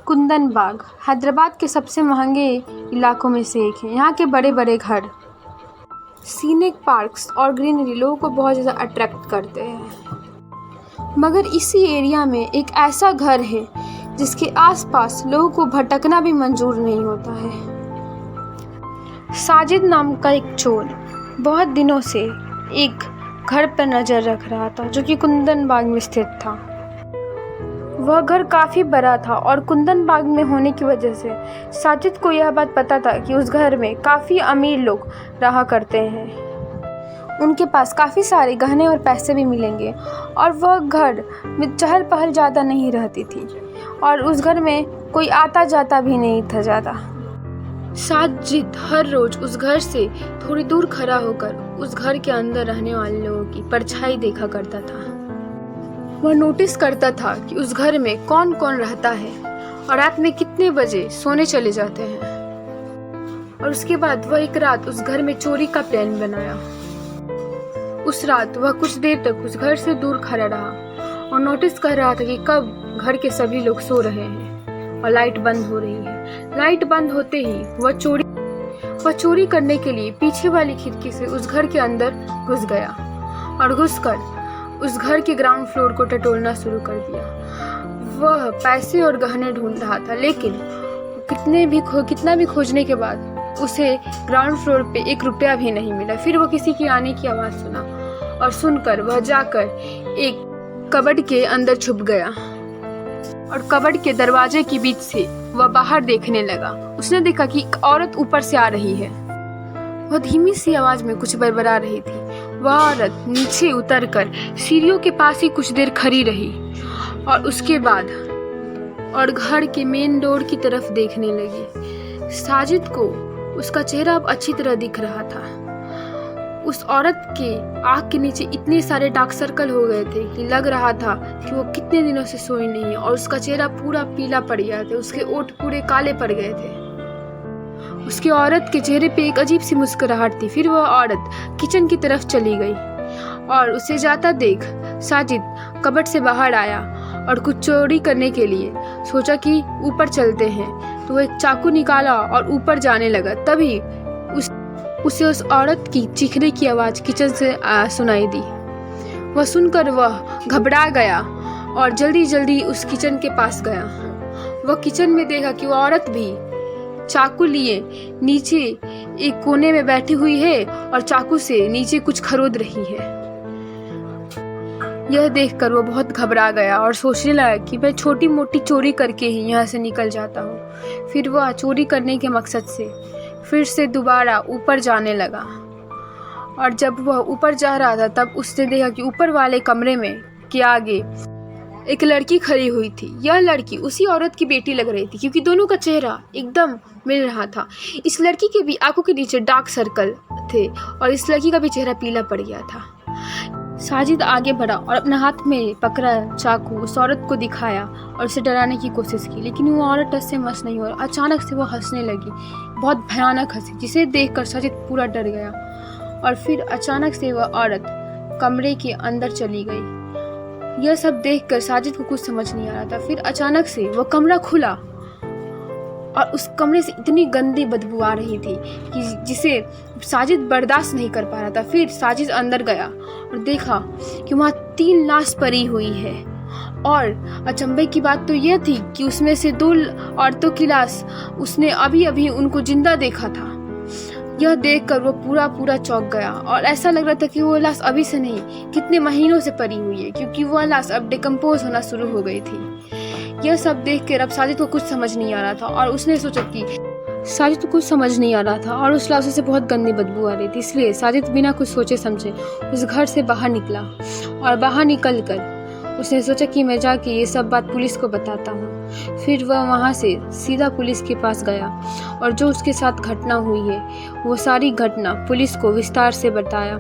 कुंदन बाग हैदराबाद के सबसे महंगे इलाकों में से एक है। यहाँ के बड़े बड़े घर, सीनिक पार्क्स और ग्रीनरी लोगों को बहुत ज़्यादा अट्रैक्ट करते हैं। मगर इसी एरिया में एक ऐसा घर है जिसके आसपास लोगों को भटकना भी मंजूर नहीं होता है। साजिद नाम का एक चोर बहुत दिनों से एक घर पर नज़र रख रहा था जो कि कुंदन बाग में स्थित था। वह घर काफ़ी बड़ा था और कुंदन बाग में होने की वजह से साजिद को यह बात पता था कि उस घर में काफ़ी अमीर लोग रहा करते हैं। उनके पास काफ़ी सारे गहने और पैसे भी मिलेंगे और वह घर में चहल पहल ज़्यादा नहीं रहती थी और उस घर में कोई आता जाता भी नहीं था ज़्यादा। साजिद हर रोज़ उस घर से थोड़ी दूर खड़ा होकर उस घर के अंदर रहने वाले लोगों की परछाई देखा करता था। वह नोटिस करता था कि उस घर में कौन कौन रहता है और रात में कितने बजे सोने चले जाते हैं। और उसके बाद वह एक रात उस घर में चोरी का प्लान बनाया। उस रात वह कुछ देर तक उस घर से दूर खड़ा रहा और नोटिस कर रहा था कि कब घर के सभी लोग सो रहे हैं और लाइट बंद हो रही है। लाइट बंद होते ही वह चोरी करने के लिए पीछे वाली खिड़की से उस घर के अंदर घुस गया और घुसकर उस घर के ग्राउंड फ्लोर को टटोलना शुरू कर दिया। वह पैसे और गहने ढूंढ रहा था, लेकिन कितना भी खोजने के बाद उसे ग्राउंड फ्लोर पे 1 रुपया भी नहीं मिला। फिर वह किसी की आने की आवाज़ सुना और सुनकर वह जाकर एक कबर्ड के अंदर छुप गया और कबर्ड के दरवाजे के बीच से वह बाहर देखने लगा। उसने देखा कि एक औरत ऊपर से आ रही है। वह धीमी सी आवाज़ में कुछ बड़बड़ा रही थी। वह औरत नीचे उतरकर सीढ़ियों के पास ही कुछ देर खड़ी रही और उसके बाद घर के मेन डोर की तरफ देखने लगी। साजिद को उसका चेहरा अब अच्छी तरह दिख रहा था। उस औरत के आँख के नीचे इतने सारे डार्क सर्कल हो गए थे कि लग रहा था कि वो कितने दिनों से सोई नहीं है और उसका चेहरा पूरा पीला पड़ गया था। उसके ओठ पूरे काले पड़ गए थे। उसकी औरत के चेहरे पे एक अजीब सी मुस्कुराहट थी। फिर वह औरत किचन की तरफ चली गई और उसे जाता देख साजिद कबर्ड से बाहर आया और कुछ चोरी करने के लिए सोचा कि ऊपर चलते हैं। तो वह एक चाकू निकाला और ऊपर जाने लगा। तभी उसे उस औरत की चीखने की आवाज़ किचन से सुनाई दी। वह सुनकर वह घबरा गया और जल्दी जल्दी उस किचन के पास गया। वह किचन में देखा कि वह औरत भी चाकू लिए नीचे एक कोने में बैठी हुई है और चाकू से नीचे कुछ खरोद रही है। यह देखकर वो बहुत घबरा गया और सोचने लगा कि मैं छोटी मोटी चोरी करके ही यहाँ से निकल जाता हूँ। फिर वह चोरी करने के मकसद से फिर से दोबारा ऊपर जाने लगा और जब वह ऊपर जा रहा था तब उसने देखा कि ऊपर वाले कमरे में के आगे एक लड़की खड़ी हुई थी। यह लड़की उसी औरत की बेटी लग रही थी क्योंकि दोनों का चेहरा एकदम मिल रहा था। इस लड़की के भी आंखों के नीचे डार्क सर्कल थे और इस लड़की का भी चेहरा पीला पड़ गया था। साजिद आगे बढ़ा और अपने हाथ में पकड़ा चाकू उस औरत को दिखाया और उसे डराने की कोशिश की, लेकिन वो औरत टस से मस नहीं हुआ। अचानक से वो हंसने लगी, बहुत भयानक हंसी, जिसे देखकर साजिद पूरा डर गया। और फिर अचानक से वह औरत कमरे के अंदर चली गई। यह सब देखकर साजिद को कुछ समझ नहीं आ रहा था। फिर अचानक से वह कमरा खुला और उस कमरे से इतनी गंदी बदबू आ रही थी कि जिसे साजिद बर्दाश्त नहीं कर पा रहा था। फिर साजिद अंदर गया और देखा कि वहाँ 3 लाश पड़ी हुई है और अचंभे की बात तो यह थी कि उसमें से 2 औरतों की लाश उसने अभी अभी उनको जिंदा देखा था। यह देखकर वो पूरा चौंक गया और ऐसा लग रहा था कि वो लाश अभी से नहीं कितने महीनों से पड़ी हुई है, क्योंकि वह लाश अब डिकम्पोज होना शुरू हो गई थी। यह सब देखकर अब साजिद को कुछ समझ नहीं आ रहा था और उसने सोचा कि साजिद को कुछ समझ नहीं आ रहा था और उस लाशों से बहुत गंदी बदबू आ रही थी। इसलिए साजिद बिना कुछ सोचे समझे उस घर से बाहर निकला और बाहर निकलकर उसने सोचा कि मैं जाके ये सब बात पुलिस को बताता हूँ। फिर वह वहाँ से सीधा पुलिस के पास गया और जो उसके साथ घटना हुई है वो सारी घटना पुलिस को विस्तार से बताया।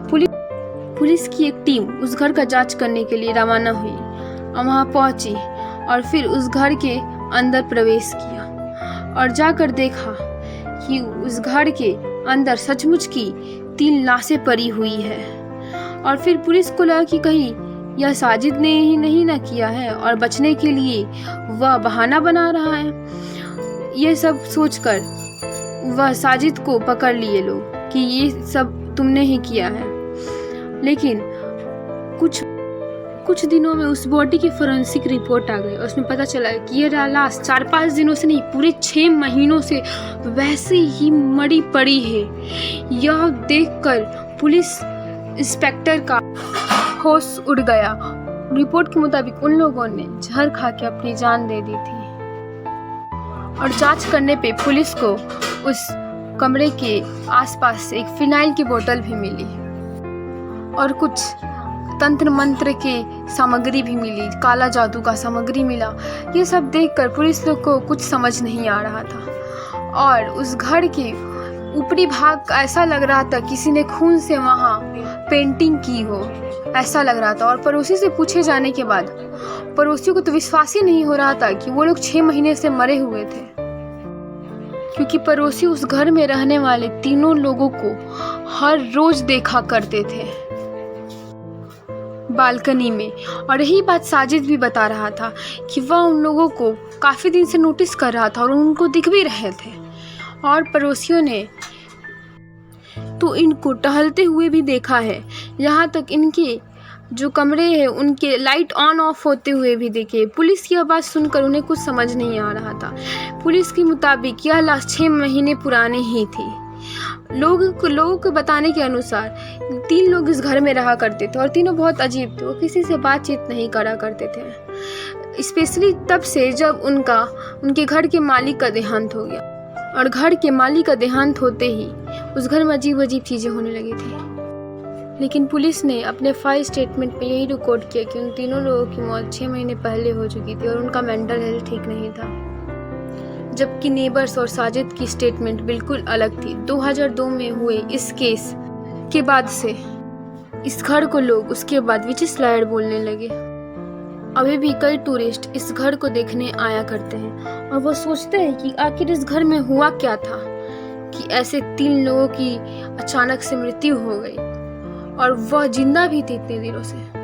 पुलिस की एक टीम उस घर का जांच करने के लिए रवाना हुई और वहाँ पहुँची और फिर उस घर के अंदर प्रवेश किया और जाकर देखा कि उस घर के अंदर सचमुच की 3 लाशें पड़ी हुई है। और फिर पुलिस को लगा कि कहीं यह साजिद ने ही नहीं ना किया है और बचने के लिए वह बहाना बना रहा है। ये सब सोचकर वह साजिद को पकड़ लिए लोग कि ये सब तुमने ही किया है। लेकिन कुछ दिनों में उस बॉडी की फोरेंसिक रिपोर्ट आ गई और उसमें पता चला कि ये लाश 4-5 दिनों से नहीं, पूरे 6 महीनों से वैसे ही मरी पड़ी है। यह देखकर पुलिस इंस्पेक्टर का होश उड़ गया। रिपोर्ट के मुताबिक उन लोगों ने जहर खा के अपनी जान दे दी थी और जांच करने पे पुलिस को उस कमरे के आसपास एक फिनाइल की बोतल भी मिली और कुछ तंत्र मंत्र के सामग्री भी मिली, काला जादू का सामग्री मिला। ये सब देखकर पुलिस लोग को कुछ समझ नहीं आ रहा था और उस घर के ऊपरी भाग ऐसा लग रहा था किसी ने खून से वहाँ पेंटिंग की हो, ऐसा लग रहा था। और पड़ोसी से पूछे जाने के बाद पड़ोसियों को तो विश्वास ही नहीं हो रहा था कि वो लोग 6 महीने से मरे हुए थे, क्योंकि पड़ोसी उस घर में रहने वाले तीनों लोगों को हर रोज देखा करते थे बालकनी में। और यही बात साजिद भी बता रहा था कि वह उन लोगों को काफ़ी दिन से नोटिस कर रहा था और उनको दिख भी रहे थे। और पड़ोसियों ने तो इनको टहलते हुए भी देखा है, यहाँ तक इनके जो कमरे हैं उनके लाइट ऑन ऑफ होते हुए भी देखे। पुलिस की बात सुनकर उन्हें कुछ समझ नहीं आ रहा था। पुलिस के मुताबिक यह लाश 6 महीने पुरानी ही थी। लोगों के बताने के अनुसार 3 लोग इस घर में रहा करते थे और तीनों बहुत अजीब थे। वो किसी से बातचीत नहीं करा करते थे, स्पेशली तब से जब उनके घर के मालिक का देहांत हो गया। और घर के मालिक का देहांत होते ही उस घर में अजीब अजीब चीज़ें होने लगी थी। लेकिन पुलिस ने अपने फाइल स्टेटमेंट में यही रिकॉर्ड किया कि उन तीनों लोगों की मौत 6 महीने पहले हो चुकी थी और उनका मेंटल हेल्थ ठीक नहीं था। जबकि नेबर्स और साजिद की स्टेटमेंट बिल्कुल अलग थी। 2002 में हुए इस केस के बाद से इस घर को लोग उसके बाद विचित्र स्लाइड बोलने लगे। अभी भी कई टूरिस्ट इस घर को देखने आया करते हैं और वो सोचते हैं कि आखिर इस घर में हुआ क्या था कि ऐसे 3 लोगों की अचानक से मृत्यु हो गई और वह जिंदा भी थी इतने दिनों से।